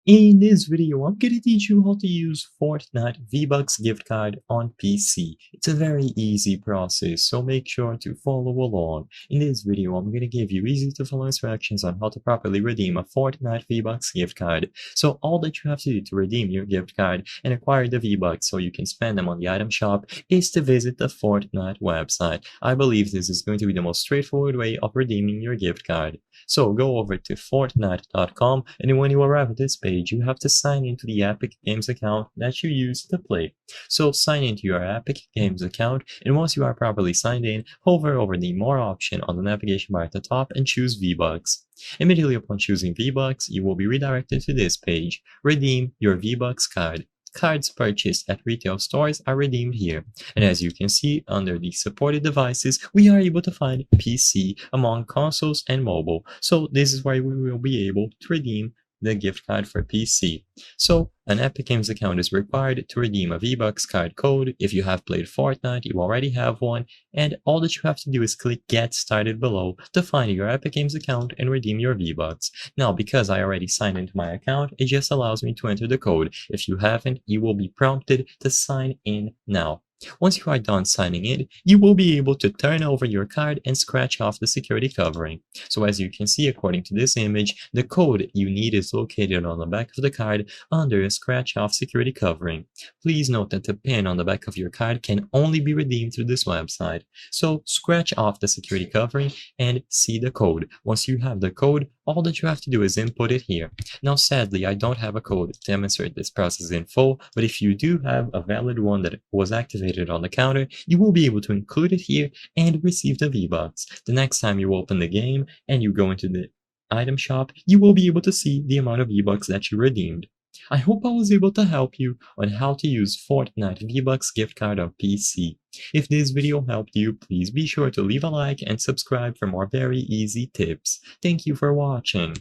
In this video, I'm gonna teach you how to use Fortnite V-Bucks gift card on PC. It's a very easy process, so make sure to follow along. In this video, I'm gonna give you easy to follow instructions on how to properly redeem a Fortnite V-Bucks gift card. So all that you have to do to redeem your gift card and acquire the V-Bucks so you can spend them on the item shop is to visit the Fortnite website. I believe this is going to be the most straightforward way of redeeming your gift card. So go over to Fortnite.com, and when you arrive at this page, you have to sign into the Epic Games account that you use to play. So sign into your Epic Games account, and once you are properly signed in, hover over the More option on the navigation bar at the top and choose V-Bucks. Immediately upon choosing V-Bucks, you will be redirected to this page. Redeem your V-Bucks card. Cards purchased at retail stores are redeemed here. And as you can see, under the supported devices, we are able to find PC among consoles and mobile. So this is where we will be able to redeem the gift card for PC. So an Epic Games account is required to redeem a V-Bucks card code. If you have played Fortnite, you already have one, and all that you have to do is click Get Started below to find your Epic Games account and redeem your V-Bucks. Now, because I already signed into my account, it just allows me to enter the code. If you haven't, you will be prompted to sign in now. Once you are done signing in, you will be able to turn over your card and scratch off the security covering. So as you can see, according to this image, the code you need is located on the back of the card under a scratch off security covering. Please note that the pin on the back of your card can only be redeemed through this website. So scratch off the security covering and see the code. Once you have the code, all that you have to do is input it here. Now sadly, I don't have a code to demonstrate this process in full, but if you do have a valid one that was activated on the counter, you will be able to include it here and receive the V-Bucks. The next time you open the game and you go into the item shop, you will be able to see the amount of V-Bucks that you redeemed. I hope I was able to help you on how to use Fortnite V-Bucks gift card on PC. If this video helped you, please be sure to leave a like and subscribe for more very easy tips. Thank you for watching.